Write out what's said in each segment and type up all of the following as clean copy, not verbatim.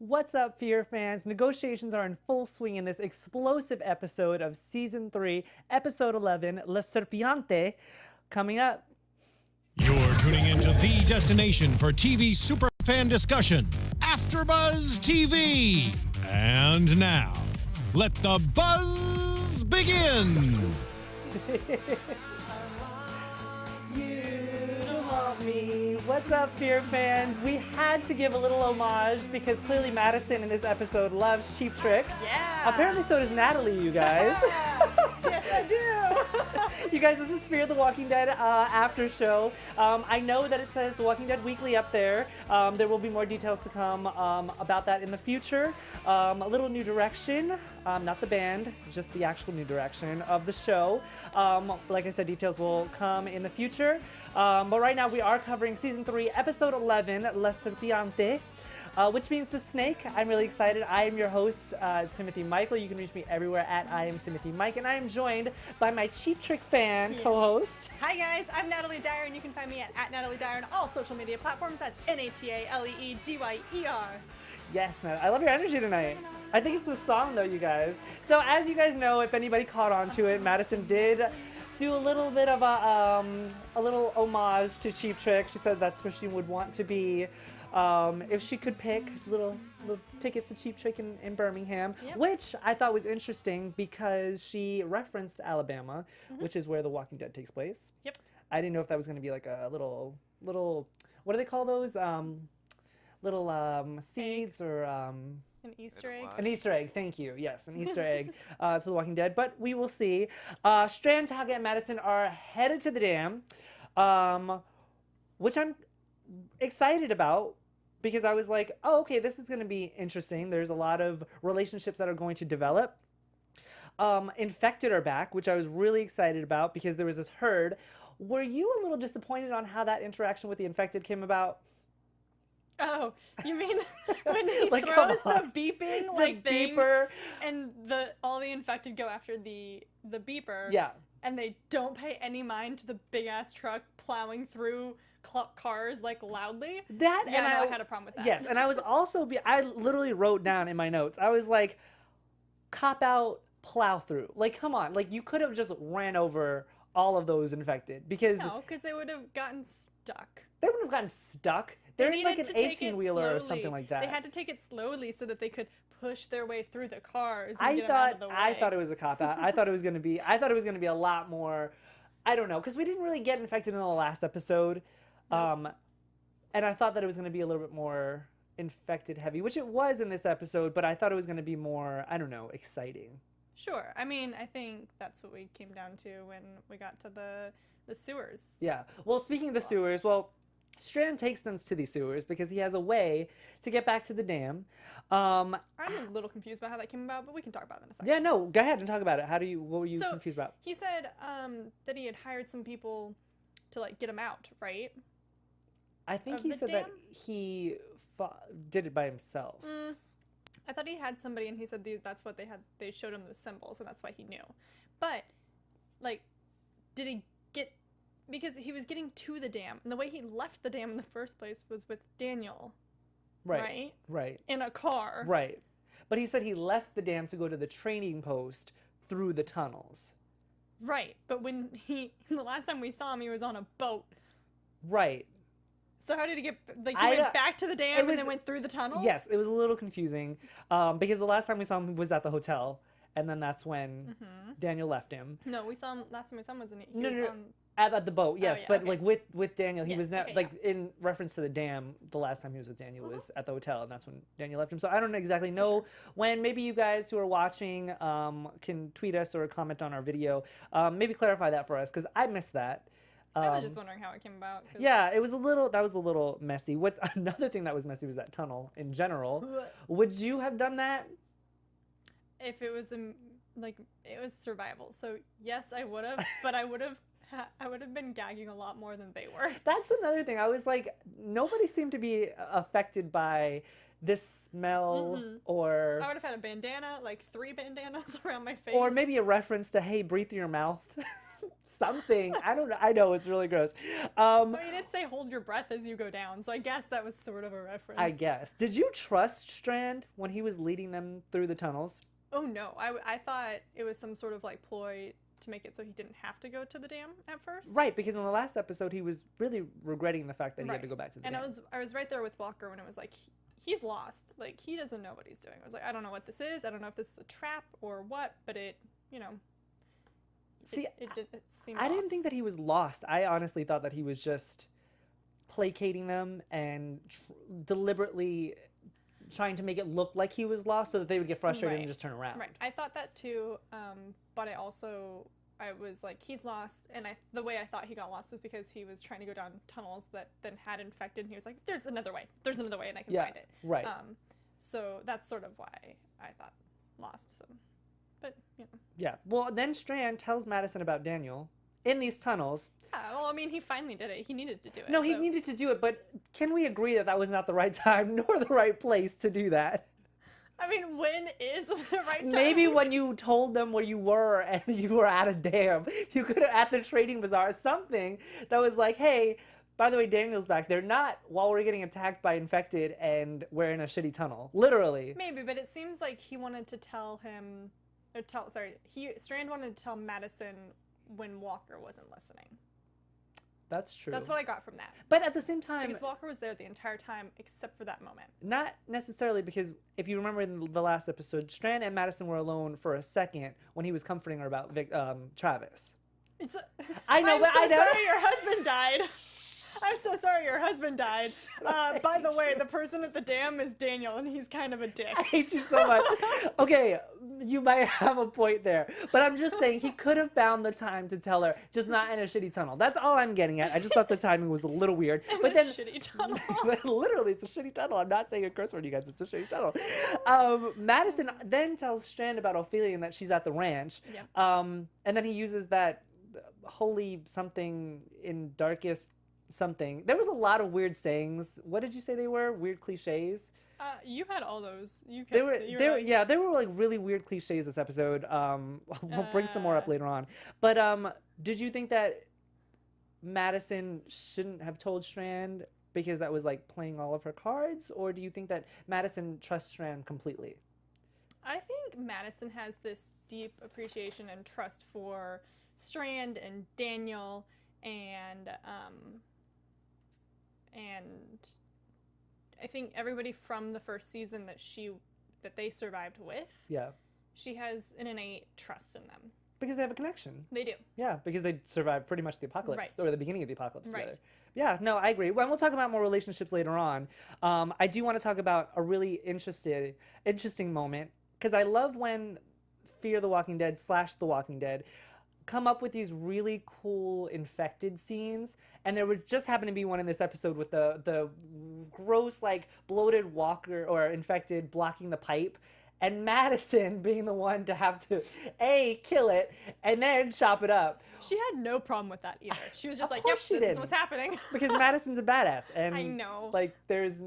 What's up, Fear fans? Negotiations are in full swing in this explosive episode of Season 3, Episode 11, La Serpiente, coming up. You're tuning into the destination for TV superfan discussion, AFTERBUZZ TV. And now, let the buzz begin. You don't want me. What's up, Fear fans? We had to give a little homage because clearly Madison in this episode loves Cheap Trick. Yeah. Apparently so does Natalee, you guys. Yes, I do. You guys, this is Fear the Walking Dead after show. I know that it says The Walking Dead Weekly up there. There will be more details to come about that in the future. A little new direction, not the band, just the actual new direction of the show. Like I said, details will come in the future. But right now we are covering Season 3, Episode 11, La Serpiente. Which means the snake. I'm really excited. I am your host, Timothy Michael. You can reach me everywhere at I am Timothy Mike, and I am joined by my Cheap Trick fan co-host. Hi guys, I'm Natalee Dyer, and you can find me at Natalee Dyer on all social media platforms. That's NATALEEDYER. Yes, Nat. I love your energy tonight. I think it's a song though, you guys. So as you guys know, if anybody caught on to it, Madison did do a little bit of a little homage to Cheap Trick. She said that's where she would want to be. If she could pick little tickets to Cheap Trick in Birmingham, which I thought was interesting because she referenced Alabama, which is where The Walking Dead takes place. Yep. I didn't know if that was going to be like a little, what do they call those? Little seeds or... An Easter egg. An Easter egg, thank you. Yes, an Easter egg to The Walking Dead, but we will see. Strand, Taka, and Madison are headed to the dam, which I'm excited about because I was like, oh, okay, this is going to be interesting. There's a lot of relationships that are going to develop. Infected are back, which I was really excited about because there was this herd. Were you a little disappointed on how that interaction with the infected came about? Oh, you mean when he Like, throws come the beeping The thing, beeper. and all the infected go after the beeper. Yeah. And they don't pay any mind to the big ass truck plowing through cars like loudly. That yeah, and I had a problem with that. Yes, and I was also I literally wrote down in my notes. I was like, cop out, plow through. Like, come on, like you could have just ran over all of those infected because No, because they would have gotten stuck. they wouldn't have gotten stuck. They're in like an needed to take it 18-wheeler or slowly. something like that. They had to take it slowly so that they could push their way through the cars and I get them out of the way. thought it was a cop out. I thought it was gonna be a lot more. I don't know, because we didn't really get infected in the last episode. Nope. And I thought that it was going to be a little bit more infected heavy, which it was in this episode, but I thought it was going to be more, I don't know, exciting. Sure. I mean, I think that's what we came down to when we got to the sewers. Yeah. Well, speaking of the sewers, Strand takes them to the sewers because he has a way to get back to the dam. I'm a little confused about how that came about, but we can talk about that in a second. Yeah, no, go ahead and talk about it. What were you confused about? He said that he had hired some people to like get him out, right? I think Of he the said dam? that he did it by himself. I thought he had somebody, and he said that's what they had. They showed him the symbols, and that's why he knew. But, like, did he get... Because he was getting to the dam, and the way he left the dam in the first place was with Daniel. Right. Right. In a car. Right. But he said he left the dam to go to the training post through the tunnels. Right. But when the last time we saw him, he was on a boat. Right. So how did he get, like, he went back to the dam and then went through the tunnels? Yes, it was a little confusing because the last time we saw him was at the hotel, and then that's when Daniel left him. No, last time we saw him was No. At the boat, yes, yeah, but okay. like with Daniel, he Yes, was okay, like in reference to the dam. The last time he was with Daniel was at the hotel, and that's when Daniel left him. So I don't exactly know when. Maybe you guys who are watching can tweet us or comment on our video. Maybe clarify that for us because I missed that. I was just wondering how it came about. Yeah, that was a little messy. Another thing that was messy was that tunnel in general. Would you have done that? If it was it was survival. So yes, I would have, but I would have been gagging a lot more than they were. That's another thing. I was like, nobody seemed to be affected by this smell or... I would have had a bandana, like 3 bandanas around my face. Or maybe a reference to, hey, breathe through your mouth. something. I don't know. I know it's really gross. Well, you did say hold your breath as you go down, so I guess that was sort of a reference. I guess. Did you trust Strand when he was leading them through the tunnels? Oh no, I thought it was some sort of like ploy to make it so he didn't have to go to the dam at first. Right, because in the last episode he was really regretting the fact that he had to go back to the dam. And I was right there with Walker when it was like he's lost. Like he doesn't know what he's doing. I was like, I don't know what this is. I don't know if this is a trap or what, but it, you know. See, it seemed I off. didn't think that he was lost. I honestly thought that he was just placating them and deliberately trying to make it look like he was lost so that they would get frustrated and just turn around. Right. I thought that too, but I was like, he's lost, and the way I thought he got lost was because he was trying to go down tunnels that then had infected, and he was like, there's another way, and I can find it. Right. So that's sort of why I thought lost, so, but, you know. Yeah, well, then Strand tells Madison about Daniel in these tunnels. Yeah, well, I mean, he finally did it. He needed to do it. No, he needed to do it, but can we agree that that was not the right time nor the right place to do that? I mean, when is the right time? Maybe when you told them where you were and you were at a dam, you could have at the trading bazaar something that was like, hey, by the way, Daniel's back there. Not while we're getting attacked by infected and we're in a shitty tunnel. Literally. Maybe, but it seems like he wanted to tell him, Strand wanted to tell Madison when Walker wasn't listening. That's true. That's what I got from that. But at the same time, because Walker was there the entire time except for that moment. Not necessarily, because if you remember in the last episode, Strand and Madison were alone for a second when he was comforting her about Travis. I know, but I know. Sorry your husband died. I'm so sorry your husband died. By the way, the person at the dam is Daniel, and he's kind of a dick. I hate you so much. Okay, you might have a point there. But I'm just saying he could have found the time to tell her, just not in a shitty tunnel. That's all I'm getting at. I just thought the timing was a little weird. But then, shitty tunnel. But literally, it's a shitty tunnel. I'm not saying a curse word, you guys. It's a shitty tunnel. Madison then tells Strand about Ophelia and that she's at the ranch. Yeah. And then he uses that holy something in darkest something. There was a lot of weird sayings. What did you say they were? Weird cliches? You had all those. You kept there were like really weird cliches this episode. We'll bring some more up later on. But did you think that Madison shouldn't have told Strand because that was like playing all of her cards? Or do you think that Madison trusts Strand completely? I think Madison has this deep appreciation and trust for Strand and Daniel and I think everybody from the first season that they survived with, she has an innate trust in them. Because they have a connection. They do. Yeah, because they survived pretty much the apocalypse, or the beginning of the apocalypse together. Right. Yeah, no, I agree. Well, we'll talk about more relationships later on. I do want to talk about a really interesting moment, because I love when Fear the Walking Dead / The Walking Dead come up with these really cool infected scenes, and there would just happen to be one in this episode with the gross, like, bloated walker or infected blocking the pipe, and Madison being the one to have to kill it and then chop it up. She had no problem with that either. She was just like, course yep, this is what's happening. Because Madison's a badass, and I know, like, there's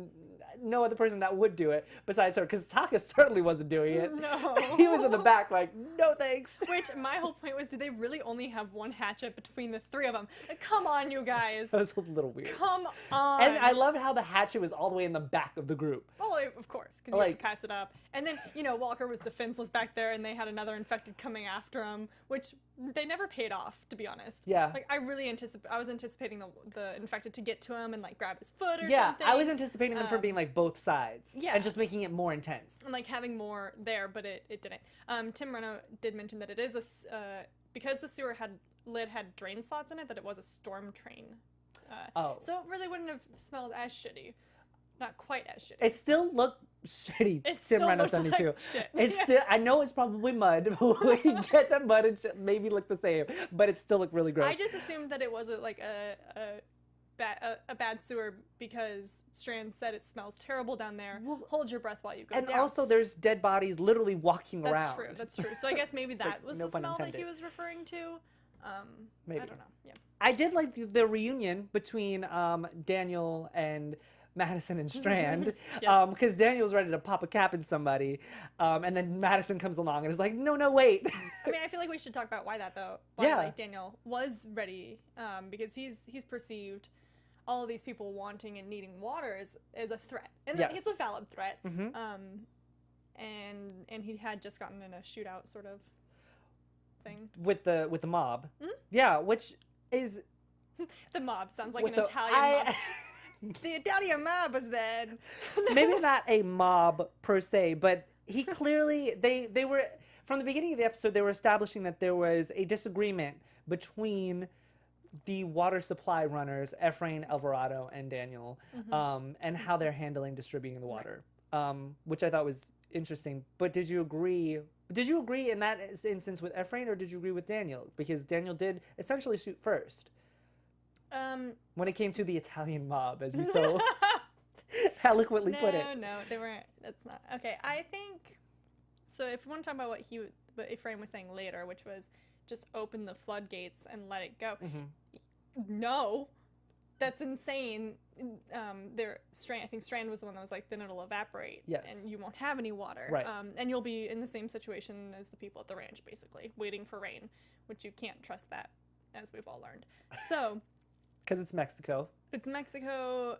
no other person that would do it besides her, because Taka certainly wasn't doing it. No. He was in the back like, no thanks. Which, my whole point was, do they really only have one hatchet between the three of them? Come on, you guys. That was a little weird. Come on. And I loved how the hatchet was all the way in the back of the group. Well, of course, because you have to pass it up. And then, Walker was defenseless back there, and they had another infected coming after him, which they never paid off, to be honest. Yeah. Like, I was anticipating the infected to get to him and, like, grab his foot or something. Yeah, I was anticipating them for being, like, both sides. Yeah. And just making it more intense. And, like, having more there, but it didn't. Tim Reno did mention that it is because the sewer lid had drain slots in it, that it was a storm drain. So it really wouldn't have smelled as shitty. Not quite as shitty. It still looked shitty. Tim Reno 72. Like shit. It's still. I know it's probably mud. We get that mud and maybe look the same, but it still looked really gross. I just assumed that it was like a bad sewer because Strand said it smells terrible down there. Hold your breath while you go down. And also, there's dead bodies literally walking around. That's true. So I guess maybe that Like, was no the pun smell that intended. he was referring to. Maybe. I don't know. Yeah. I did like the reunion between Daniel and Madison and Strand, Yes. because Daniel's ready to pop a cap in somebody, and then Madison comes along and is like, no, wait. I mean, I feel like we should talk about why that though. Why, Yeah. like, Daniel was ready, because he's perceived all of these people wanting and needing water as a threat, and Yes. it's a valid threat. Mhm. And he had just gotten in a shootout sort of thing. With the mob. Mhm. Yeah, which is The mob sounds like with an the- Italian mob. The Italian mob was then. maybe not a mob per se, but he clearly they were from the beginning of the episode they were establishing that there was a disagreement between the water supply runners, Efrain, Alvarado, and Daniel, and how they're handling distributing the water, which I thought was interesting. But did you agree? Did you agree in that instance with Efrain, or did you agree with Daniel? Because Daniel did essentially shoot first when it came to the Italian mob, as you so eloquently put it. No, they weren't. That's not okay. I think so. If we want to talk about what Ephraim was saying later, which was just open the floodgates and let it go. No, that's insane. I think Strand was the one that was like, then it'll evaporate, Yes. and you won't have any water, Right. And you'll be in the same situation as the people at the ranch, basically waiting for rain, which you can't trust that, as we've all learned. So. Because it's Mexico. It's Mexico.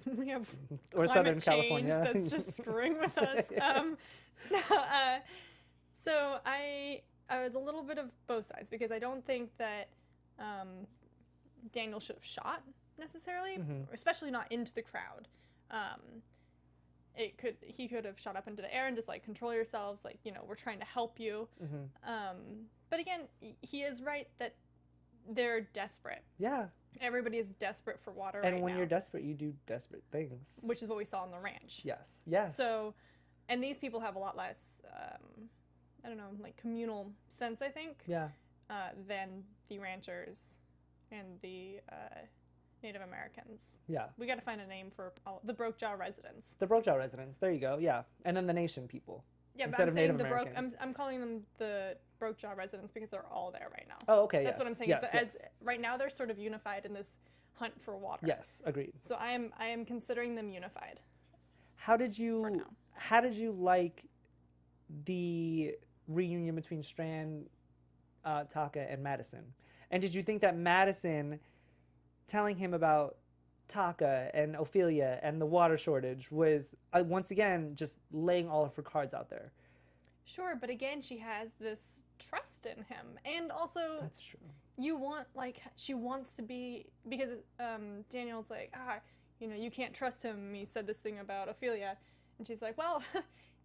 We have Or climate Southern change California. that's just screwing with us. So I was a little bit of both sides, because I don't think that Daniel should have shot necessarily, or especially not into the crowd. He could have shot up into the air and just like, control yourselves, like, we're trying to help you. But again, he is right that they're desperate. Yeah. Everybody is desperate for water And right when now, you're desperate, you do desperate things. which is what we saw on the ranch. Yes. Yes. So, and these people have a lot less, I don't know, like communal sense, I think, yeah. than the ranchers and the Native Americans. Yeah. We got to find a name for the Broke Jaw residents. The Broke Jaw residents. There you go. Yeah. And then the nation people. Yeah, Instead but I'm of saying Native the Broke. Americans. I'm calling them the Broke Jaw residents because they're all there right now. Oh, okay. That's yes. what I'm saying. Yes, But yes. as right now, they're sort of unified in this hunt for water. Yes. Agreed. So I am considering them unified. How did For you now. How did you like the reunion between Strand, Taka, and Madison? And did you think that Madison telling him about Taka and Ophelia and the water shortage was once again just laying all of her cards out there? Sure, but again, she has this trust in him, and also That's true. you want, like, she wants to be, because Daniel's like, you can't trust him. He said this thing about Ophelia, and she's like, well,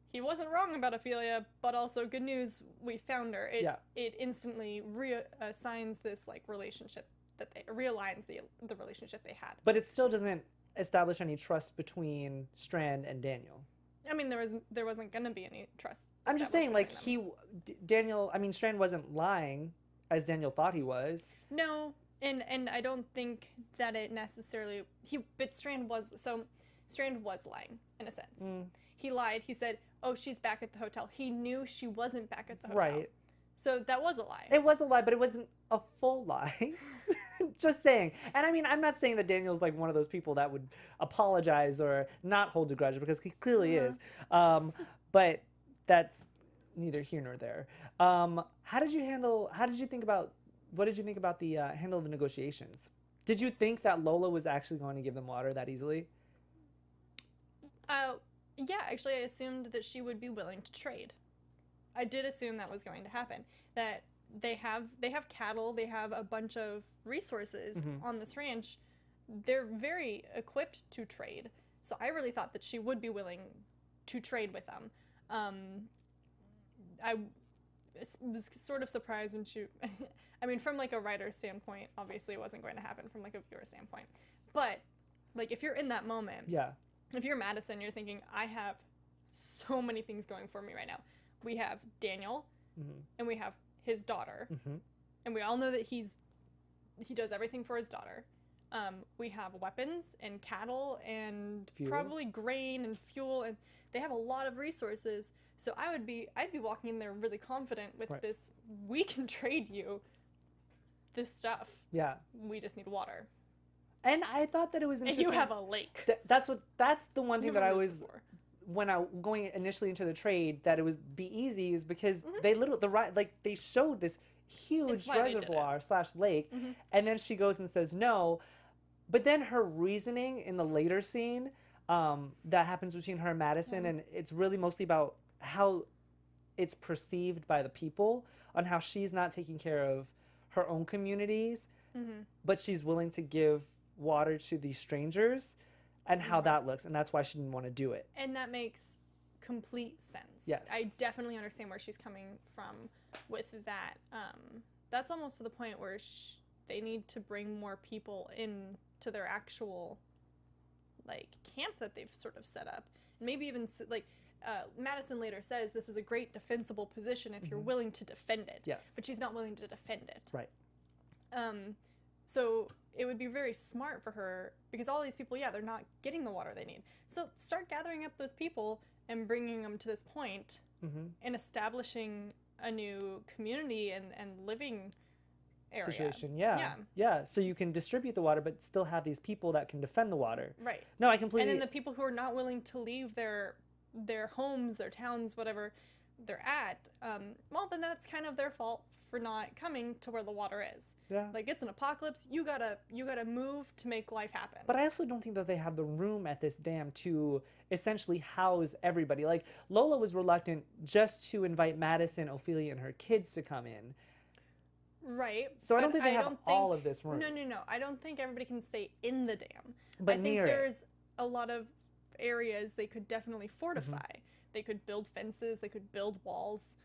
he wasn't wrong about Ophelia, but also good news, we found her. It instantly reassigns this like relationship that they realigns the relationship they had. But it still doesn't establish any trust between Strand and Daniel. I mean, there wasn't gonna be any trust. I'm just saying, like, Daniel, I mean, Strand wasn't lying as Daniel thought he was. No, and I don't think that it necessarily but Strand was lying in a sense. He lied. He said, "Oh, she's back at the hotel." He knew she wasn't back at the hotel. Right. So that was a lie. It was a lie, but it wasn't a full lie. Just saying. And I mean, I'm not saying that Daniel's like one of those people that would apologize or not hold a grudge, because he clearly is. But that's neither here nor there. What did you think about the handle of the negotiations? Did you think that Lola was actually going to give them water that easily? Yeah, actually, I assumed that she would be willing to trade. I did assume that was going to happen. That they have cattle, they have a bunch of resources on this ranch. They're very equipped to trade. So I really thought that she would be willing to trade with them. I was sort of surprised when she, I mean, from like a writer's standpoint, obviously it wasn't going to happen from like a viewer standpoint. But like if you're in that moment, yeah. If you're Madison, you're thinking, I have so many things going for me right now. We have Daniel, and we have his daughter, and we all know that he does everything for his daughter. We have weapons and cattle and fuel. Probably grain and fuel, and they have a lot of resources. So I'd be walking in there really confident with this. We can trade you this stuff. Yeah. We just need water. And I thought that it was And interesting. you have a lake. That's the one thing You that have I a was reservoir. when I going initially into the trade that it was be easy is because they they showed this huge It's why they did it. reservoir / lake, and then she goes and says no, but then her reasoning in the later scene that happens between her and Madison, and it's really mostly about how it's perceived by the people on how she's not taking care of her own communities, but she's willing to give water to these strangers, and how that looks, and that's why she didn't want to do it. And that makes complete sense. Yes. I definitely understand where she's coming from with that. That's almost to the point where they need to bring more people in to their actual, like, camp that they've sort of set up. Maybe even, like, Madison later says this is a great defensible position if you're willing to defend it. Yes. But she's not willing to defend it. Right. So it would be very smart for her, because all these people, they're not getting the water they need. So start gathering up those people and bringing them to this point and establishing a new community and living area. Situation, yeah. So you can distribute the water, but still have these people that can defend the water. Right. No, I completely. And then the people who are not willing to leave their homes, their towns, whatever they're at, well, then that's kind of their fault for not coming to where the water is. Yeah. Like, it's an apocalypse. You gotta move to make life happen. But I also don't think that they have the room at this dam to essentially house everybody. Like, Lola was reluctant just to invite Madison, Ophelia, and her kids to come in. Right. So I don't think they have all of this room. No. I don't think everybody can stay in the dam. But I think near it. there's a lot of areas they could definitely fortify. They could build fences. They could build walls.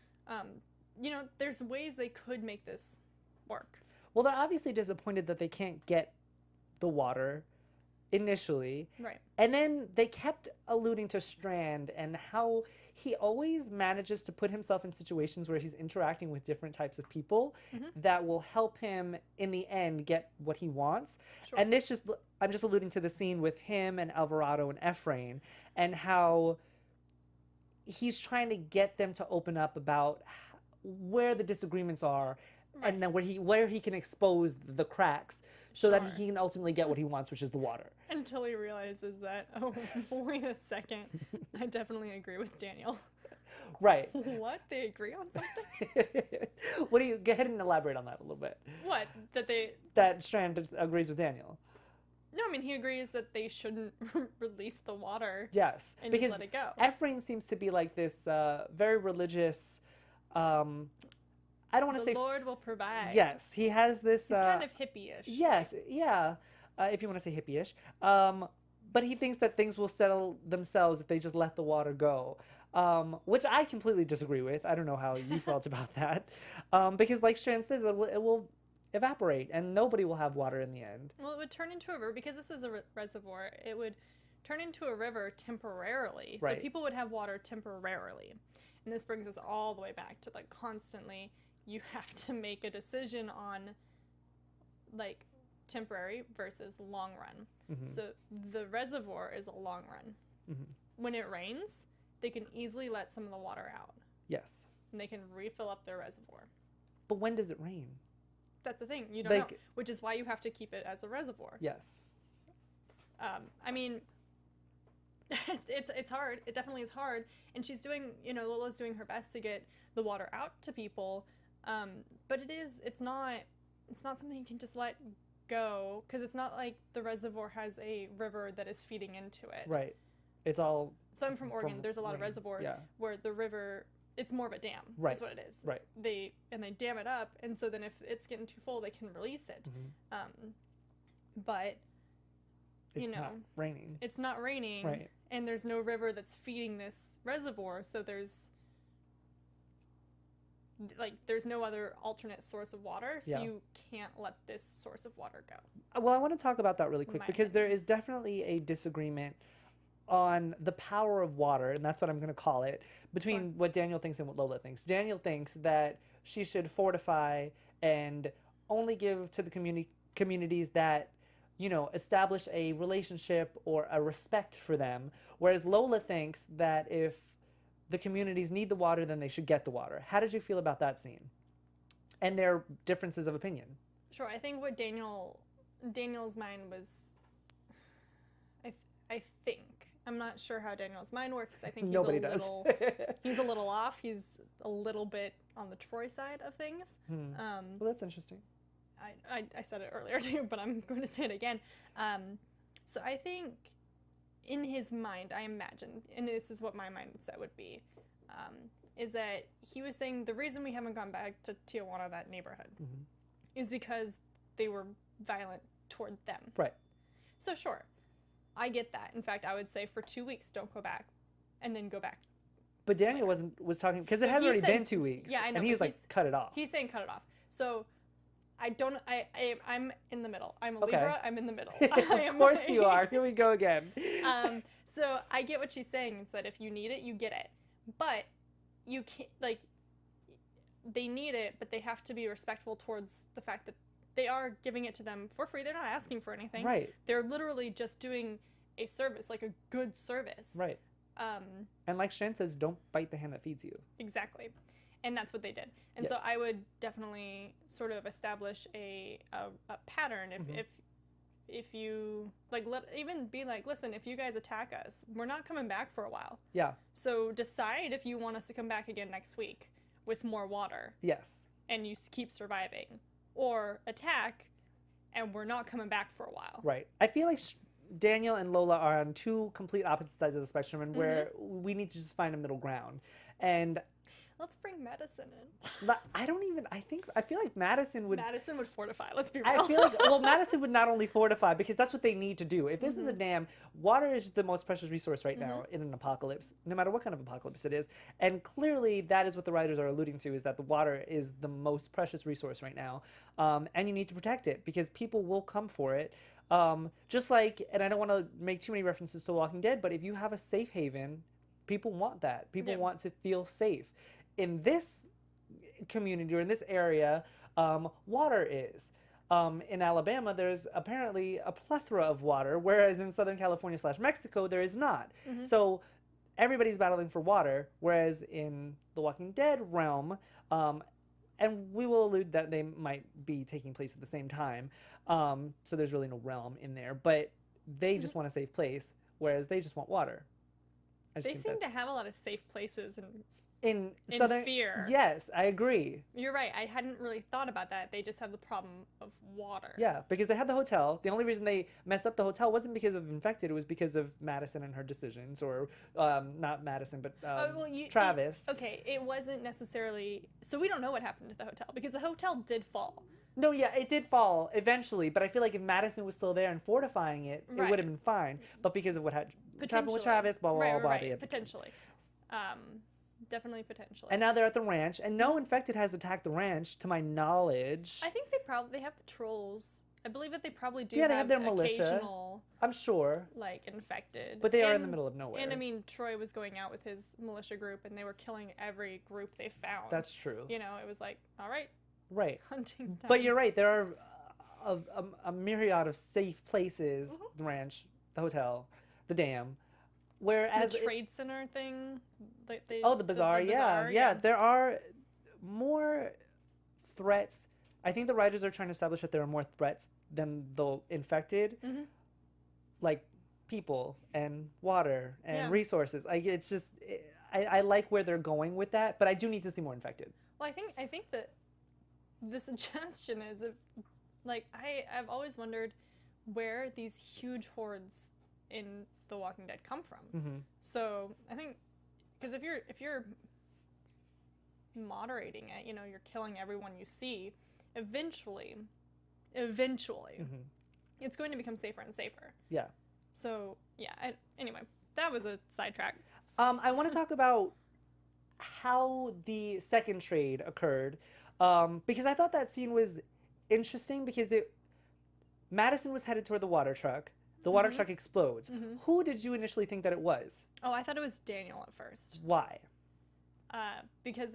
There's ways they could make this work. Well, they're obviously disappointed that they can't get the water initially. Right. And then they kept alluding to Strand and how he always manages to put himself in situations where he's interacting with different types of people that will help him in the end get what he wants. Sure. And I'm just alluding to the scene with him and Alvarado and Ephraim and how he's trying to get them to open up about where the disagreements are, and then where he can expose the cracks so that he can ultimately get what he wants, which is the water. Until he realizes that, oh, wait a second, I definitely agree with Daniel. Right. What? They agree on something? Go ahead and elaborate on that a little bit. What? That Strand agrees with Daniel. No, I mean, he agrees that they shouldn't release the water. Yes. And because just let it go. Ephraim seems to be like this very religious, I don't want to say... The Lord will provide. Yes. He has this... He's kind of hippie-ish. Yes. Yeah. If you want to say hippie-ish. But he thinks that things will settle themselves if they just let the water go. Which I completely disagree with. I don't know how you felt about that. Because like Strand says, it will evaporate and nobody will have water in the end. Well, it would turn into a river because this is a reservoir. It would turn into a river temporarily. Right. So people would have water temporarily. And this brings us all the way back to, like, constantly you have to make a decision on, like, temporary versus long run. So the reservoir is a long run. When it rains, they can easily let some of the water out. Yes. And they can refill up their reservoir. But when does it rain? That's the thing. You don't know. Which is why you have to keep it as a reservoir. Yes. I mean, it's hard. It definitely is hard. And she's doing, Lola's doing her best to get the water out to people. But it's not something you can just let go, because it's not like the reservoir has a river that is feeding into it. Right. It's all... So I'm from Oregon. There's a lot of reservoirs where the river, it's more of a dam. Right. Is what it is. Right. They dam it up, and so then if it's getting too full, they can release it. But it's not raining. It's not raining. Right. And there's no river that's feeding this reservoir, so there's no other alternate source of water, so you can't let this source of water go. Well, I want to talk about that really quick, because there is definitely a disagreement on the power of water, and that's what I'm going to call it, between what Daniel thinks and what Lola thinks. Daniel thinks that she should fortify and only give to the communities that, establish a relationship or a respect for them, whereas Lola thinks that if the communities need the water, then they should get the water. How did you feel about that scene and their differences of opinion? Sure, I think what Daniel's mind was I think. I'm not sure how Daniel's mind works. I think Nobody does. He's a little off. He's a little bit on the Troy side of things. Well, that's interesting. I said it earlier too, but I'm going to say it again. So I think in his mind, I imagine, and this is what my mindset would be, is that he was saying the reason we haven't gone back to Tijuana, that neighborhood, is because they were violent toward them. Right. So sure, I get that. In fact, I would say for 2 weeks, don't go back, and then go back. But Daniel was talking, because it has already been 2 weeks. Yeah, I know. And he was like, cut it off. He's saying cut it off. So I'm in the middle. I'm a Libra. I'm in the middle. Of course you are. Here we go again. So I get what she's saying. It's that if you need it, you get it. But you can't, like, they need it, but they have to be respectful towards the fact that they are giving it to them for free. They're not asking for anything. Right. They're literally just doing a service, like a good service. Right. And like Shan says, don't bite the hand that feeds you. Exactly. And that's what they did. And Yes. so I would definitely sort of establish a pattern if you like even be like, listen, if you guys attack us, we're not coming back for a while. Yeah. So decide if you want us to come back again next week with more water Yes. and you keep surviving, or attack and we're not coming back for a while. Right. I feel like Daniel and Lola are on two complete opposite sides of the spectrum, and where we need to just find a middle ground. And let's bring Madison in. but I feel like Madison would fortify. Let's be real. I feel like, well, Madison would not only fortify, because that's what they need to do. If this is a dam, water is the most precious resource right now in an apocalypse, no matter what kind of apocalypse it is. And clearly that is what the writers are alluding to, is that the water is the most precious resource right now. And you need to protect it, because people will come for it. Just like, and I don't want to make too many references to Walking Dead, but if you have a safe haven, people want that. People want to feel safe. In this community, or in this area, water is. In Alabama, there's apparently a plethora of water, whereas in Southern California / Mexico, there is not. So everybody's battling for water, whereas in the Walking Dead realm, and we will allude that they might be taking place at the same time, so there's really no realm in there, but they just want a safe place, whereas they just want water. They seem to have a lot of safe places in Southern Fear. Yes, I agree. You're right. I hadn't really thought about that. They just have the problem of water. Yeah, because they had the hotel. The only reason they messed up the hotel wasn't because of infected. It was because of Madison and her decisions, or not Madison, but Travis. It wasn't necessarily. So we don't know what happened to the hotel, because the hotel did fall. No, yeah, it did fall eventually, but I feel like if Madison was still there and fortifying it, it would have been fine. But because of what had happened with Travis, blah, blah, blah, blah. Potentially. Definitely potentially. And now they're at the ranch, and no infected has attacked the ranch, to my knowledge. I think they have patrols. I believe that they probably do. Yeah, they have their militia. Occasional, I'm sure. Like, infected. But they are in the middle of nowhere. And I mean, Troy was going out with his militia group, and they were killing every group they found. That's true. You know, it was like, all right. Right. Hunting time. But you're right. There are a myriad of safe places: the ranch, the hotel, the dam. Whereas the trade center thing. The bazaar. Yeah. There are more threats. I think the writers are trying to establish that there are more threats than the infected, like people and water and resources. It's just, I like where they're going with that, but I do need to see more infected. Well, I think that the suggestion is, if, like, I've always wondered where these huge hordes in The Walking Dead come from. So I think, because if you're moderating it, you know, you're killing everyone you see, eventually, it's going to become safer and safer. Yeah. So yeah. Anyway, that was a sidetrack. I want to talk about how the second trade occurred, because I thought that scene was interesting, because Madison was headed toward the water truck. The water truck explodes. Who did you initially think that it was? Oh, I thought it was Daniel at first. Why? Because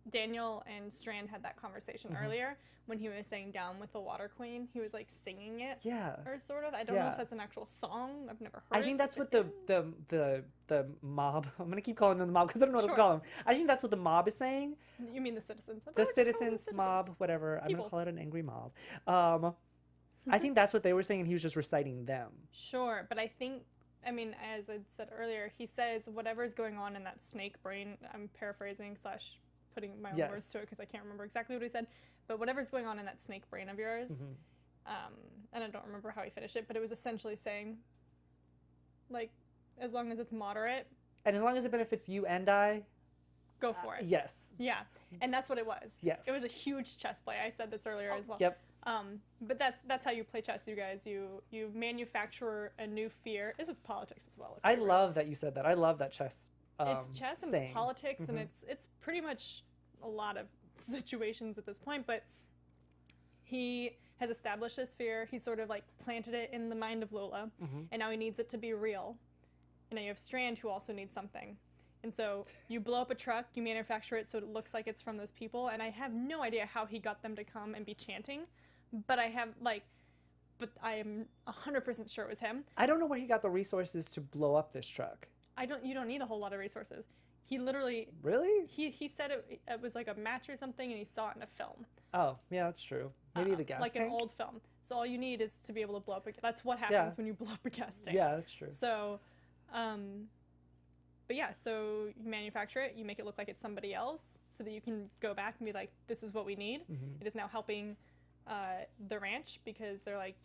Daniel and Strand had that conversation earlier when he was saying "Down with the Water Queen." He was like singing it. Yeah. Or sort of. I don't know if that's an actual song. I've never heard it. I think that's what the mob. I'm gonna keep calling them the mob because I don't know what to call them. I think that's what the mob is saying. You mean the citizens? The citizens mob, whatever. I'm gonna call it an angry mob. I think that's what they were saying, and he was just reciting them. Sure, but I think I mean, as I said earlier, he says whatever's going on in that snake brain, I'm paraphrasing / putting my own words to it because I can't remember exactly what he said, but whatever's going on in that snake brain of yours, and I don't remember how he finished it, but it was essentially saying, like, as long as it's moderate. And as long as it benefits you and I. Go for it. Yes. Yeah, and that's what it was. Yes. It was a huge chess play. I said this earlier as well. Yep. But that's how you play chess, you guys. You manufacture a new fear. This is politics as well. I love that you said that. I love that chess. It's chess and saying. it's politics, and it's pretty much a lot of situations at this point. But he has established this fear. He sort of like planted it in the mind of Lola, and now he needs it to be real. And now you have Strand, who also needs something. And so you blow up a truck, you manufacture it so it looks like it's from those people, and I have no idea how he got them to come and be chanting, but I am 100% sure it was him. I don't know where he got the resources to blow up this truck. You don't need a whole lot of resources. He literally... Really? He said it was like a match or something, and he saw it in a film. Oh, yeah, that's true. Maybe the gas like tank? an old film. So all you need is to be able to blow up that's what happens when you blow up a gas tank. Yeah, that's true. So, but yeah, so you manufacture it, you make it look like it's somebody else so that you can go back and be like, this is what we need. It is now helping the ranch because they're like,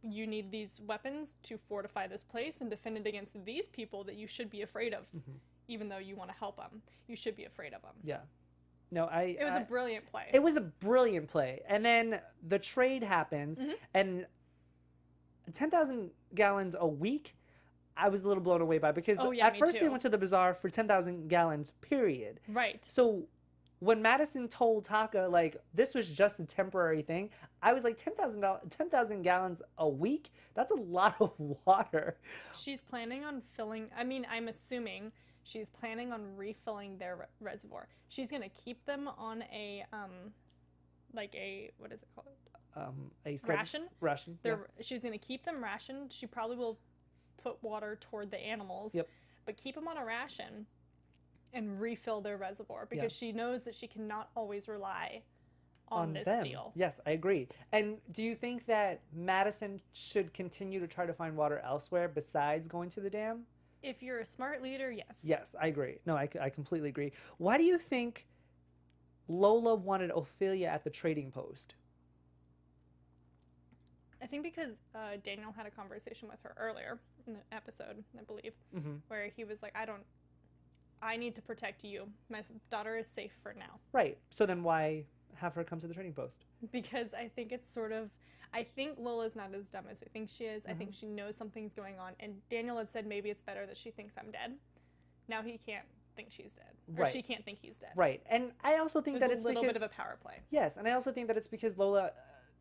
you need these weapons to fortify this place and defend it against these people that you should be afraid of. Even though you want to help them, you should be afraid of them. Yeah. No, It was a brilliant play. It was a brilliant play. And then the trade happens, and 10,000 gallons a week, I was a little blown away by, because at first they went to the bazaar for 10,000 gallons, period. Right. So when Madison told Taka, like, this was just a temporary thing, I was like, 10,000 gallons a week? That's a lot of water. She's planning on I'm assuming she's planning on refilling their reservoir. She's going to keep them on a, what is it called? Ration? Ration, She's going to keep them rationed. She probably will put water toward the animals, but keep them on a ration and refill their reservoir because she knows that she cannot always rely on this deal. Yes, I agree. And do you think that Madison should continue to try to find water elsewhere besides going to the dam? If you're a smart leader, yes. Yes, I agree. No, I completely agree. Why do you think Lola wanted Ophelia at the trading post? I think because Daniel had a conversation with her earlier in the episode, I believe, where he was like, I need to protect you. My daughter is safe for now. Right. So then why have her come to the trading post? Because I think it's sort of, I think Lola's not as dumb as we think she is. I think she knows something's going on. And Daniel had said maybe it's better that she thinks I'm dead. Now he can't think she's dead. Or she can't think he's dead. Right. And I also think that it's a little bit of a power play. Yes. And I also think that it's because Lola,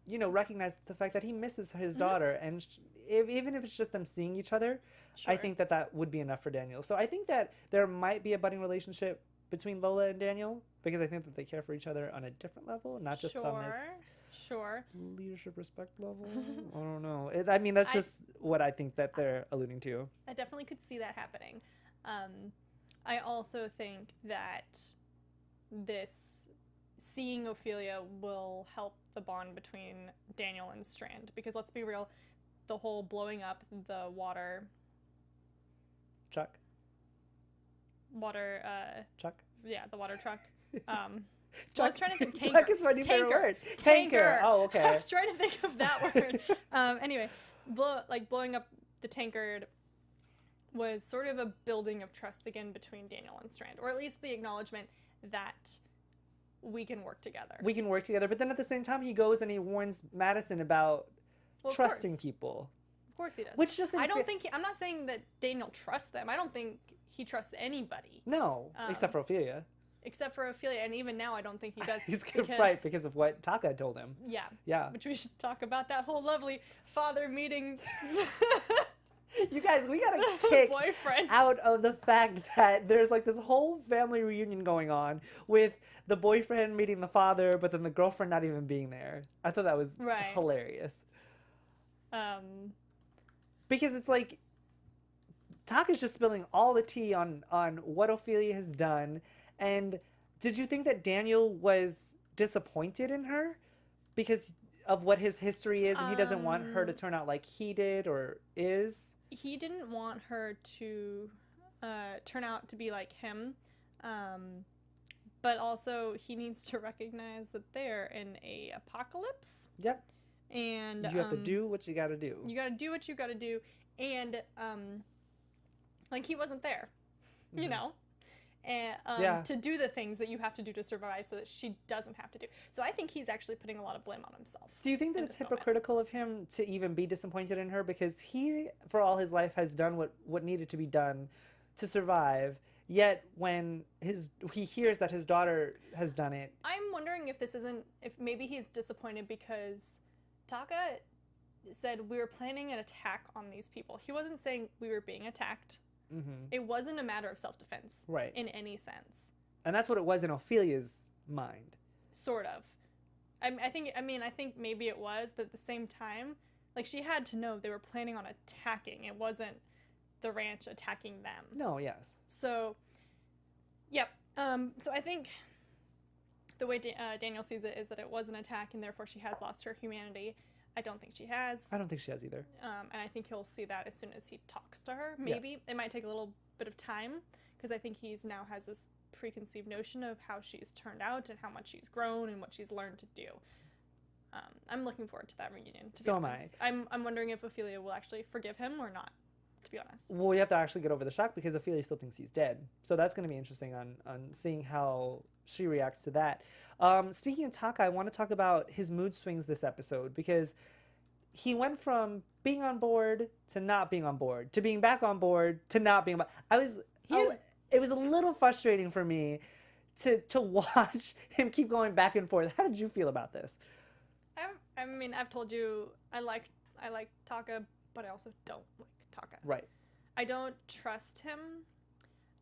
recognized the fact that he misses his daughter. And even if it's just them seeing each other, I think that would be enough for Daniel. So I think that there might be a budding relationship between Lola and Daniel, because I think that they care for each other on a different level, not just on this leadership respect level. I don't know. That's just what I think that they're alluding to. I definitely could see that happening. I also think that seeing Ophelia will help the bond between Daniel and Strand, because let's be real, the whole blowing up the water truck. Truck. Yeah, the water truck. I was trying to think tanker. Truck is my new favorite word. Tanker. Oh, okay. I was trying to think of that word. Anyway, blowing up the tankard was sort of a building of trust again between Daniel and Strand, or at least the acknowledgement that we can work together. But then at the same time, he goes and he warns Madison about trusting people. Of course he does. Which just I'm not saying that Daniel trusts them. I don't think he trusts anybody. No, except for Ophelia. Except for Ophelia, and even now I don't think he does. He's right, because of what Taka told him. Yeah. Yeah. Which we should talk about, that whole lovely father meeting. You guys, we gotta kick out of the fact that there's like this whole family reunion going on with the boyfriend meeting the father, but then the girlfriend not even being there. I thought that was hilarious. Because it's like Taka's just spilling all the tea on what Ophelia has done. And did you think that Daniel was disappointed in her? Because of what his history is, and he doesn't want her to turn out like he did or is. He didn't want her to turn out to be like him, but also he needs to recognize that they're in a apocalypse. Yep. And you have to do what you got to do. You got to do what you got to do, and like he wasn't there, you know, and to do the things that you have to do to survive, so that she doesn't have to do. So I think he's actually putting a lot of blame on himself. Do you think that it's hypocritical of him to even be disappointed in her, because he, for all his life, has done what needed to be done to survive? Yet when he hears that his daughter has done it, I'm wondering if maybe he's disappointed because Taka said we were planning an attack on these people. He wasn't saying we were being attacked. Mm-hmm. It wasn't a matter of self-defense, right? In any sense. And that's what it was in Ophelia's mind. Sort of. I think maybe it was, but at the same time, like, she had to know they were planning on attacking. It wasn't the ranch attacking them. No, yes. So, yep. So I think the way Daniel sees it is that it was an attack, and therefore she has lost her humanity. I don't think she has. I don't think she has either. And I think he'll see that as soon as he talks to her. Maybe. It might take a little bit of time, because I think he's now has this preconceived notion of how she's turned out and how much she's grown and what she's learned to do. I'm looking forward to that reunion, to be honest. I'm wondering if Ophelia will actually forgive him or not, to be honest. Well, we have to actually get over the shock, because Ophelia still thinks he's dead. So that's going to be interesting on seeing how she reacts to that. Speaking of Taka, I want to talk about his mood swings this episode, because he went from being on board to not being on board, to being back on board to not being it was a little frustrating for me to watch him keep going back and forth. How did you feel about this? I mean, I've told you I like Taka, but I also don't like Taka. Right. I don't trust him.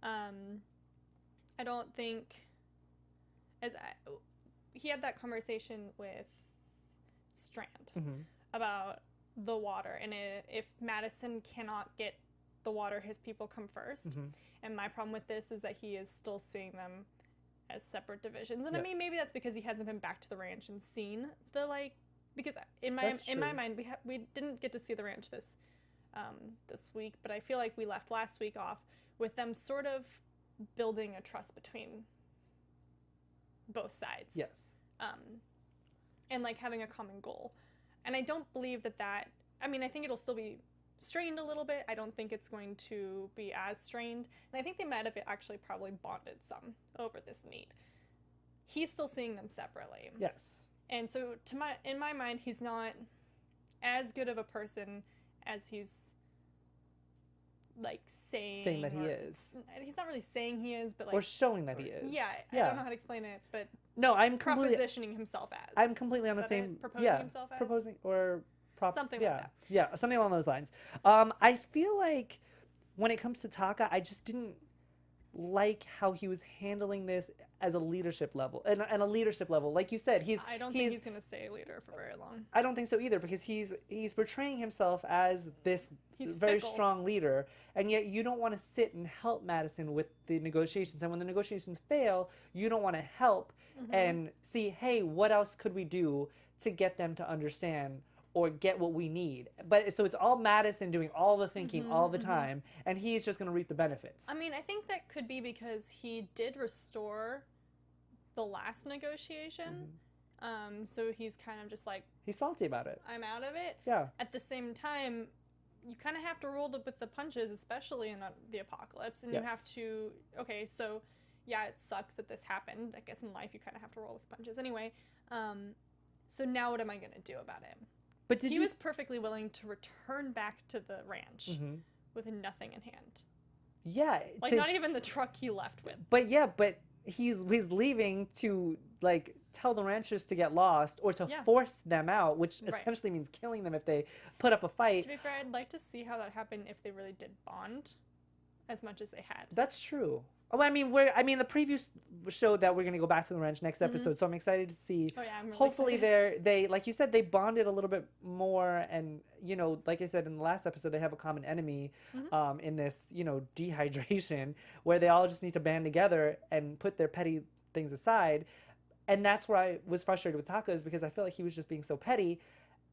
I don't think he had that conversation with Strand about the water, and if Madison cannot get the water, his people come first. And my problem with this is that he is still seeing them as separate divisions. And I mean, maybe that's because he hasn't been back to the ranch and seen the, like, because in my mind we didn't get to see the ranch this week, but I feel like we left last week off with them sort of building a trust between both sides. Yes. And like having a common goal. And I don't believe that I mean, I think it'll still be strained a little bit. I don't think it's going to be as strained. And I think they might have actually probably bonded some over this meet. He's still seeing them separately. Yes. And so in my mind, he's not as good of a person as he's like saying that he is. He's not really saying he is, but like, or showing that he is. Yeah, I don't know how to explain it, but no, I'm completely propositioning himself as. I'm completely on the same. Proposing himself as. Proposing or something like that. Yeah, something along those lines. I feel like when it comes to Taka, I just didn't like how he was handling this as a leadership level, and a leadership level, like you said, I don't think he's going to stay a leader for very long. I don't think so either, because he's portraying himself as this very strong leader, and yet you don't want to sit and help Madison with the negotiations, and when the negotiations fail, you don't want to help and see, hey, what else could we do to get them to understand or get what we need. But so it's all Madison doing all the thinking all the time, and he's just going to reap the benefits. I mean, I think that could be because he did restore the last negotiation. So he's kind of just like... He's salty about it. I'm out of it. Yeah. At the same time, you kind of have to roll with the punches, especially in the apocalypse. And you have to... Okay, so yeah, it sucks that this happened. I guess in life you kind of have to roll with punches anyway. So now what am I going to do about it? But he was perfectly willing to return back to the ranch with nothing in hand. Yeah. Like, not even the truck he left with. But yeah, but he's leaving to, like, tell the ranchers to get lost or to force them out, which essentially means killing them if they put up a fight. To be fair, I'd like to see how that happened if they really did bond as much as they had. That's true. Oh, I mean, the preview showed that we're going to go back to the ranch next episode, so I'm excited to see. Oh, yeah, I'm really hopefully excited. they, like you said, they bonded a little bit more, and, you know, like I said in the last episode, they have a common enemy in this, you know, dehydration, where they all just need to band together and put their petty things aside. And that's where I was frustrated with Tacos, because I feel like he was just being so petty.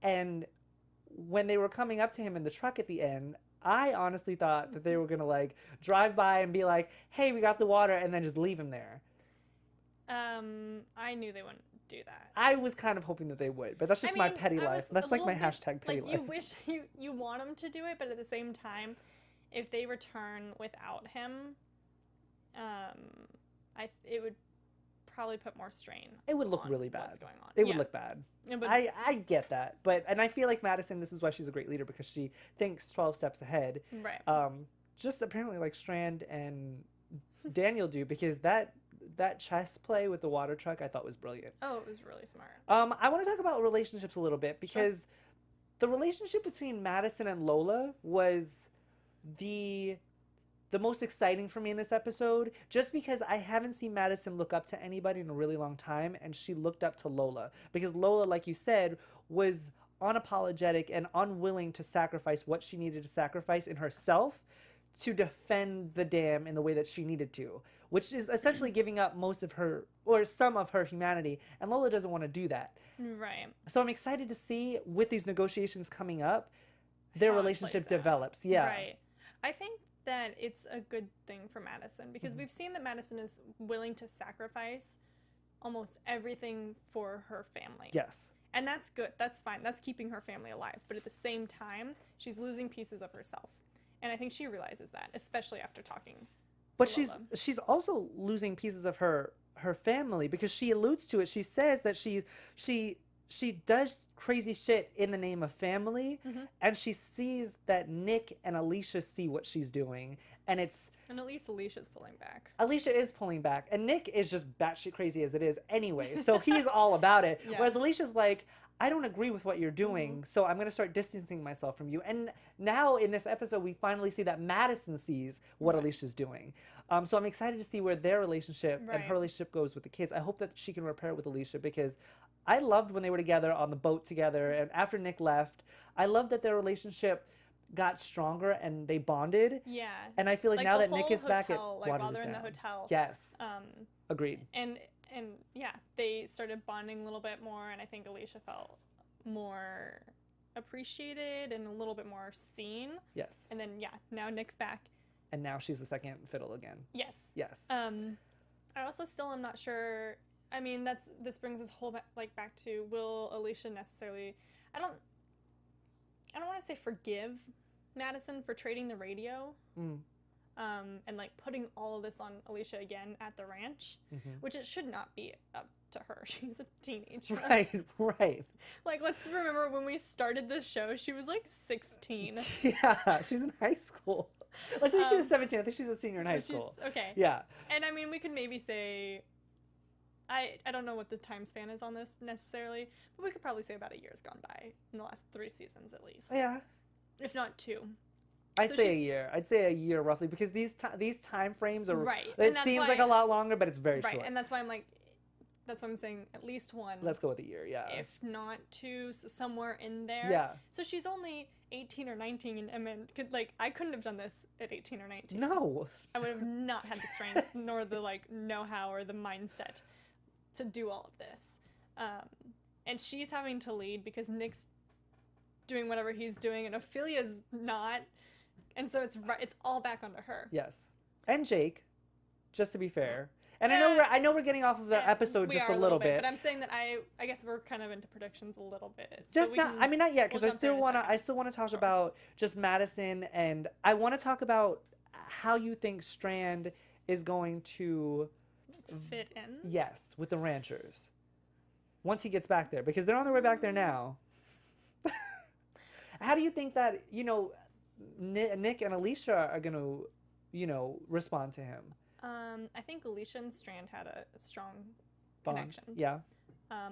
And when they were coming up to him in the truck at the end, I honestly thought that they were going to like drive by and be like, hey, we got the water, and then just leave him there. I knew they wouldn't do that. I was kind of hoping that they would, but that's just my petty life. That's like my hashtag petty life. You wish you want them to do it, but at the same time, if they return without him, it would probably put more strain. It would look really bad. What's going on? It would look bad. I get that, and I feel like Madison, this is why she's a great leader, because she thinks 12 steps ahead. Right. Just apparently like Strand and Daniel do, because that chess play with the water truck I thought was brilliant. Oh, it was really smart. I want to talk about relationships a little bit, because the relationship between Madison and Lola was the most exciting for me in this episode, just because I haven't seen Madison look up to anybody in a really long time, and she looked up to Lola, because Lola, like you said, was unapologetic and unwilling to sacrifice what she needed to sacrifice in herself to defend the dam in the way that she needed to, which is essentially giving up most of her, or some of her humanity, and Lola doesn't want to do that. Right. So I'm excited to see, with these negotiations coming up, their relationship develops. Yeah. Right. I think that it's a good thing for Madison, because we've seen that Madison is willing to sacrifice almost everything for her family. Yes. And that's good. That's fine. That's keeping her family alive. But at the same time, she's losing pieces of herself. And I think she realizes that, especially after talking. But she's also losing pieces of her family, because she alludes to it. She says that she does crazy shit in the name of family, and she sees that Nick and Alicia see what she's doing, and at least Alicia's pulling back. Alicia is pulling back, and Nick is just batshit crazy as it is anyway, so he's all about it. Yeah. Whereas Alicia's like, I don't agree with what you're doing, so I'm going to start distancing myself from you. And now in this episode, we finally see that Madison sees what Alicia's doing. So I'm excited to see where their relationship and her relationship goes with the kids. I hope that she can repair it with Alicia, because I loved when they were together on the boat together, and after Nick left, I loved that their relationship got stronger and they bonded. Yeah. And I feel like now that Nick is back, it waters while they're it in down. the hotel. Yes. Agreed. And yeah, they started bonding a little bit more, and I think Alicia felt more appreciated and a little bit more seen. Yes. And then now Nick's back. And now she's the second fiddle again. Yes. Yes. I also still am not sure. I mean, this brings us back to, will Alicia necessarily? I don't want to say forgive Madison for trading the radio. And like putting all of this on Alicia again at the ranch, which it should not be up to her. She's a teenager. Right. Like, let's remember when we started this show, she was like 16. Yeah, she's in high school. I think she was 17. I think she's a senior in high school. Okay. Yeah. And I mean, we could maybe say, I don't know what the time span is on this necessarily, but we could probably say about a year's gone by in the last 3 seasons at least. Yeah. If not 2. I'd say a year. I'd say a year roughly, because these time frames are right. It seems like a lot longer, but it's very short. Right, and that's why I'm like, that's why I'm saying at least 1. Let's go with a year, yeah. If not 2, so somewhere in there. Yeah. So she's only 18 or 19, and I couldn't have done this at 18 or 19. No. I would have not had the strength nor the know-how or the mindset to do all of this. And she's having to lead because Nick's doing whatever he's doing, and Ophelia's not. And so it's all back onto her. Yes. And Jake, just to be fair. And I know we're getting off of the episode just a little bit. But I'm saying that I guess we're kind of into predictions a little bit. Not yet, because I still want to talk about just Madison, and I want to talk about how you think Strand is going to fit in. Yes, with the ranchers. Once he gets back there, because they're on their way back there now. How do you think that, Nick and Alicia are going to, respond to him? I think Alicia and Strand had a strong Bond. connection. Yeah. I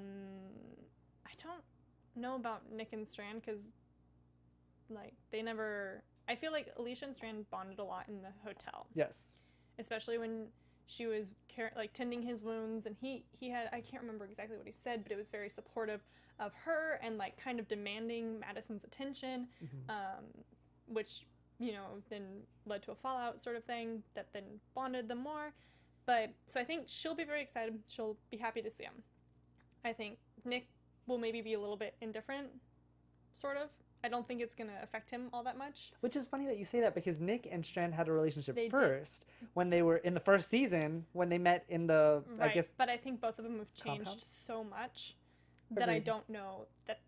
don't know about Nick and Strand because, I feel like Alicia and Strand bonded a lot in the hotel. Yes. Especially when she was tending his wounds, and he had, I can't remember exactly what he said, but it was very supportive of her and kind of demanding Madison's attention, which then led to a fallout sort of thing that then bonded them more. But so I think she'll be very excited. She'll be happy to see him. I think Nick will maybe be a little bit indifferent, sort of. I don't think it's going to affect him all that much. Which is funny that you say that, because Nick and Strand had a relationship They first when they were in the first season, when they met in the, Right, I guess. but I think both of them have changed Compound? so much that I Agreed. don't know that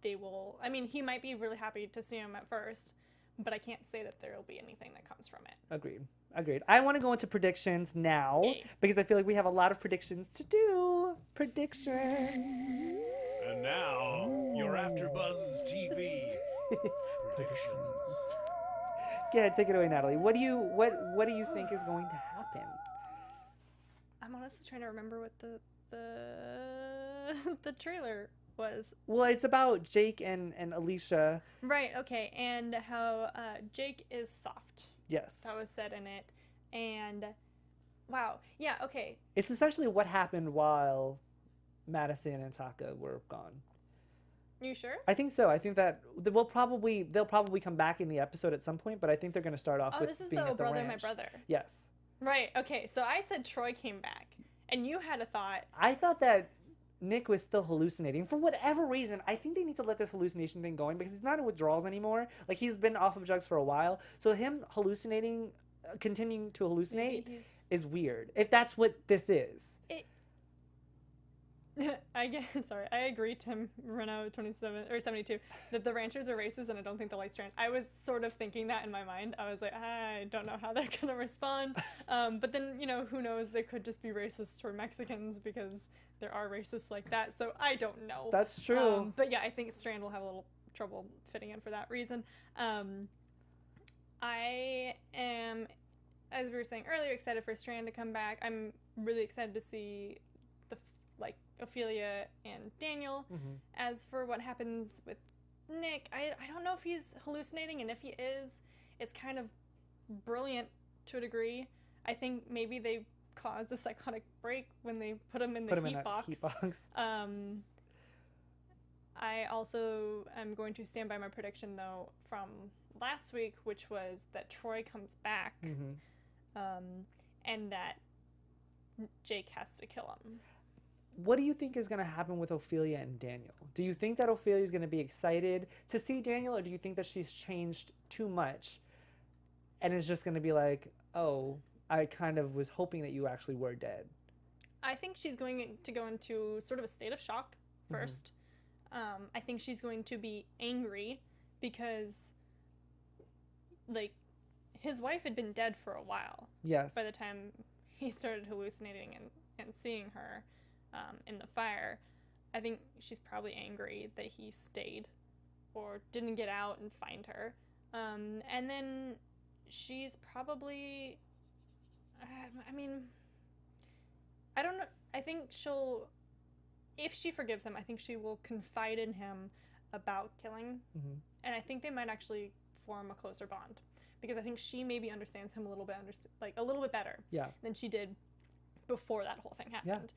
they will. I mean, he might be really happy to see him at first, but I can't say that there will be anything that comes from it. Agreed. I want to go into predictions now, Yay. because I feel like we have a lot of predictions to do. Predictions. And now, your AfterBuzz TV predictions. Go ahead, take it away, Natalie. What do you think is going to happen? I'm honestly trying to remember what the trailer was. Well, it's about Jake and Alicia. Right, okay, and how Jake is soft. Yes. That was said in it. And wow, yeah, okay. It's essentially what happened while Madison and Taka were gone. You sure? I think so. I think that they'll probably come back in the episode at some point, but I think they're going to start off Oh, with this is being the at the brother, ranch. my brother. Yes. Right, okay, so I said Troy came back, and you had a thought. I thought that Nick was still hallucinating. For whatever reason, I think they need to let this hallucination thing going, because he's not in withdrawals anymore. Like, he's been off of drugs for a while. So him hallucinating, continuing to hallucinate, Maybe he's... is weird. If that's what this is. I guess, sorry, I agree, Tim Renault 27 or 72, that the ranchers are racist, and I don't think the light strand. I was sort of thinking that in my mind. I was like, I don't know how they're gonna respond. But then, you know, who knows? They could just be racist toward Mexicans, because there are racists like that. So I don't know. That's true. But yeah, I think Strand will have a little trouble fitting in for that reason. I am, as we were saying earlier, excited for Strand to come back. I'm really excited to see Ophelia and Daniel. Mm-hmm. As for what happens with Nick, I don't know if he's hallucinating, and if he is, it's kind of brilliant to a degree. I think maybe they caused a psychotic break when they put him in the heat box. I also am going to stand by my prediction, though, from last week, which was that Troy comes back, and that Jake has to kill him. What do you think is going to happen with Ophelia and Daniel? Do you think that Ophelia is going to be excited to see Daniel, or do you think that she's changed too much and is just going to be like, oh, I kind of was hoping that you actually were dead? I think she's going to go into sort of a state of shock first. I think she's going to be angry because, like, his wife had been dead for a while. Yes. By the time he started hallucinating and seeing her in the fire. I think she's probably angry that he stayed or didn't get out and find her. And then she's probably, I mean, I don't know. I think she'll, if she forgives him, I think she will confide in him about killing. And I think they might actually form a closer bond, because I think she maybe understands him a little bit, a little bit better than she did before that whole thing happened.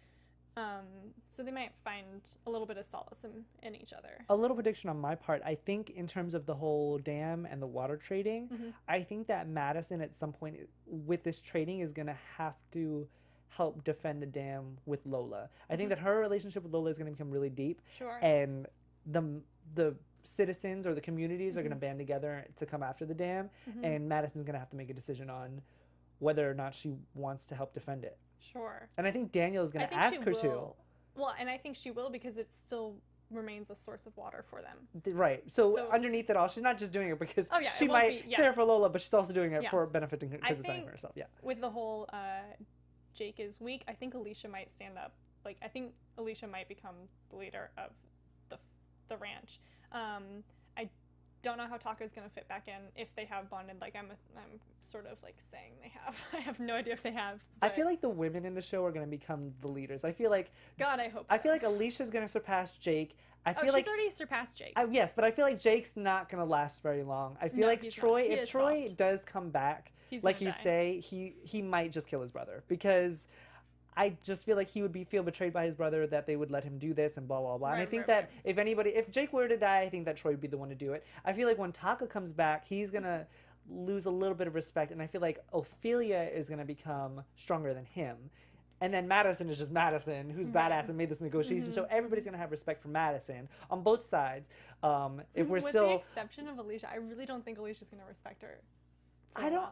So they might find a little bit of solace in each other. A little prediction on my part. I think in terms of the whole dam and the water trading, I think that Madison at some point with this trading is going to have to help defend the dam with Lola. I think that her relationship with Lola is going to become really deep. Sure. And the citizens or the communities are going to band together to come after the dam. And Madison's going to have to make a decision on whether or not she wants to help defend it. Sure. And I think Daniel is going to ask her to. Well, and I think she will, because it still remains a source of water for them. Right. So underneath it all, she's not just doing it because she might care for Lola, but she's also doing it for benefiting her, because it's benefiting herself. Yeah. With the whole Jake is weak, I think Alicia might stand up. Like, I think Alicia might become the leader of the ranch. I don't know how Taka's gonna fit back in if they have bonded. Like, I'm sort of like saying they have. I have no idea if they have. I feel like the women in the show are gonna become the leaders. I feel like God, I hope so. I feel like Alicia's gonna surpass Jake. I feel she's already surpassed Jake. Yes, but I feel like Jake's not gonna last very long. I feel like Troy, if Troy does come back, like you say, he might just kill his brother, because I just feel like he would feel betrayed by his brother that they would let him do this and blah, blah, blah. And I think that if Jake were to die, I think that Troy would be the one to do it. I feel like when Taka comes back, he's going to lose a little bit of respect, and I feel like Ophelia is going to become stronger than him. And then Madison is just Madison, who's badass and made this negotiation. So everybody's going to have respect for Madison on both sides. If we're With still... the exception of Alicia, I really don't think Alicia's going to respect her. I don't...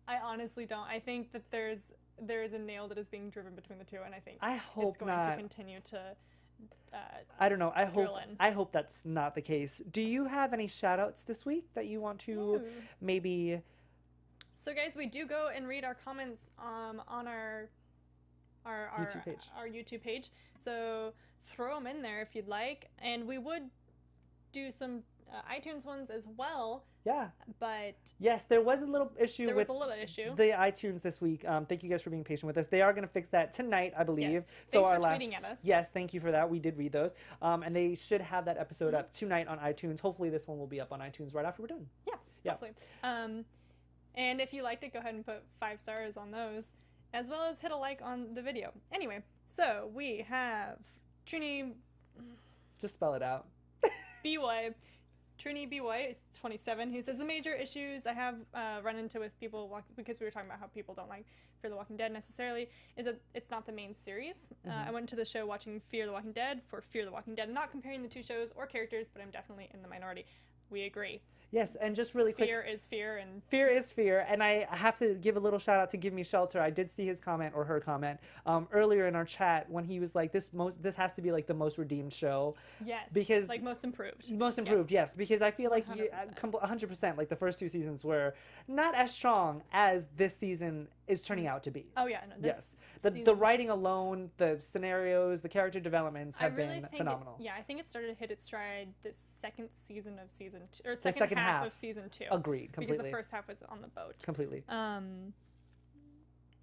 I honestly don't. I think that there is a nail that is being driven between the two, and I think I hope it's going not. to continue to I don't know. drill in. I hope that's not the case. Do you have any shout-outs this week that you want to maybe... So guys, we do go and read our comments on our YouTube page. Our YouTube page. So throw them in there if you'd like, and we would do some iTunes ones as well. Yeah. But yes, there was a little issue there with was a little issue. the iTunes this week. Thank you guys for being patient with us. They are going to fix that tonight, I believe. Yes. So Thanks our for last tweeting at us. Yes, thank you for that. We did read those. And they should have that episode up tonight on iTunes. Hopefully this one will be up on iTunes right after we're done. Yeah. Hopefully. And if you liked it, go ahead and put 5 stars on those, as well as hit a like on the video. Anyway, so we have Trini Just spell it out. BY. Trini BY is 27. He says, the major issues I have run into with people, because we were talking about how people don't like Fear the Walking Dead necessarily, is that it's not the main series. I went to the show watching Fear the Walking Dead for Fear the Walking Dead. I'm not comparing the two shows or characters, but I'm definitely in the minority. We agree. Yes, and just really quick. Fear is fear, and Fear is fear, and I have to give a little shout out to Give Me Shelter. I did see his comment or her comment earlier in our chat when he was like, "This has to be like the most redeemed show." yes, because like most improved. Most improved, yes, because I feel like 100%. 100%. Like the first 2 seasons were not as strong as this season is turning out to be. Oh yeah, no, this the writing alone, the scenarios, the character developments have been phenomenal. I think it started to hit its stride the second season of season 2, or The second half of season 2. Agreed, completely. Because the first half was on the boat. Completely.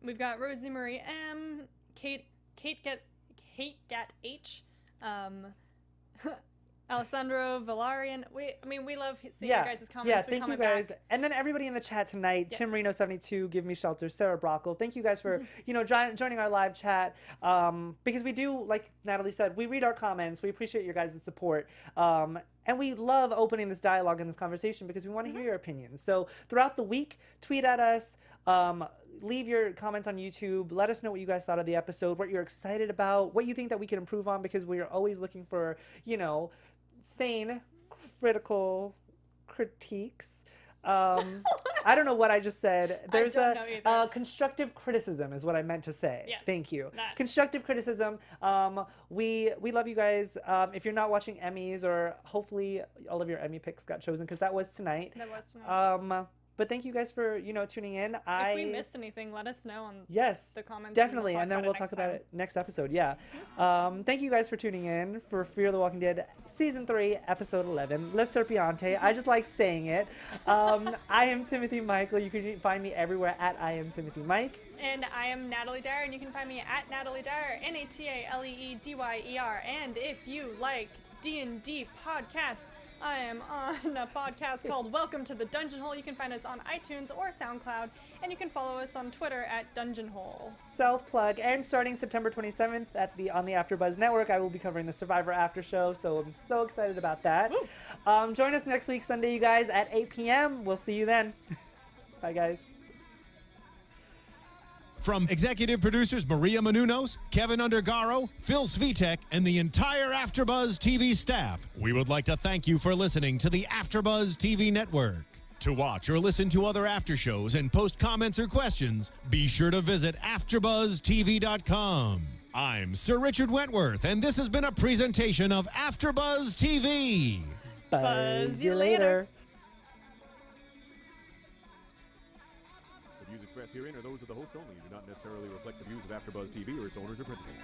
We've got Rosie Marie M, Kate Gat H, Alessandro Valarian. We love seeing you guys' comments. Yeah, thank you guys. Back. And then everybody in the chat tonight, Yes. Tim Reno 72, Give Me Shelter, Sarah Brockle. Thank you guys for, joining our live chat. Because we do, like Natalie said, we read our comments. We appreciate your guys' support. And we love opening this dialogue and this conversation because we want to hear your opinions. So throughout the week, tweet at us. Leave your comments on YouTube. Let us know what you guys thought of the episode, what you're excited about, what you think that we can improve on, because we are always looking for, sane, critical critiques. I don't know what I just said. There's constructive criticism is what I meant to say. Yes, thank you. that. Constructive criticism. We love you guys. If you're not watching Emmys, or hopefully all of your Emmy picks got chosen because that was tonight. That was tonight. But thank you guys for, tuning in. If we missed anything, let us know on the comments. Definitely, and then we'll talk about it next episode. Yeah. Thank you guys for tuning in for Fear the Walking Dead Season 3, Episode 11, La Serpiente. I just like saying it. I am Timothy Michael. You can find me everywhere at I am Timothy Mike. And I am Natalee Dyer, and you can find me at Natalee Dyer, NATALEEDYER. And if you like D&D podcasts, I am on a podcast called Welcome to the Dungeon Hole. You can find us on iTunes or SoundCloud, and you can follow us on Twitter at Dungeon Hole. Self-plug. And starting September 27th on the AfterBuzz Network, I will be covering the Survivor After Show, so I'm so excited about that. Join us next week, Sunday, you guys, at 8 p.m. We'll see you then. Bye, guys. From executive producers Maria Menounos, Kevin Undergaro, Phil Svitek, and the entire AfterBuzz TV staff, we would like to thank you for listening to the AfterBuzz TV network. To watch or listen to other after shows and post comments or questions, be sure to visit AfterBuzzTV.com. I'm Sir Richard Wentworth, and this has been a presentation of AfterBuzz TV. Buzz you later. The views expressed herein are those of the hosts only and do not necessarily reflect the views of AfterBuzz TV or its owners or principals.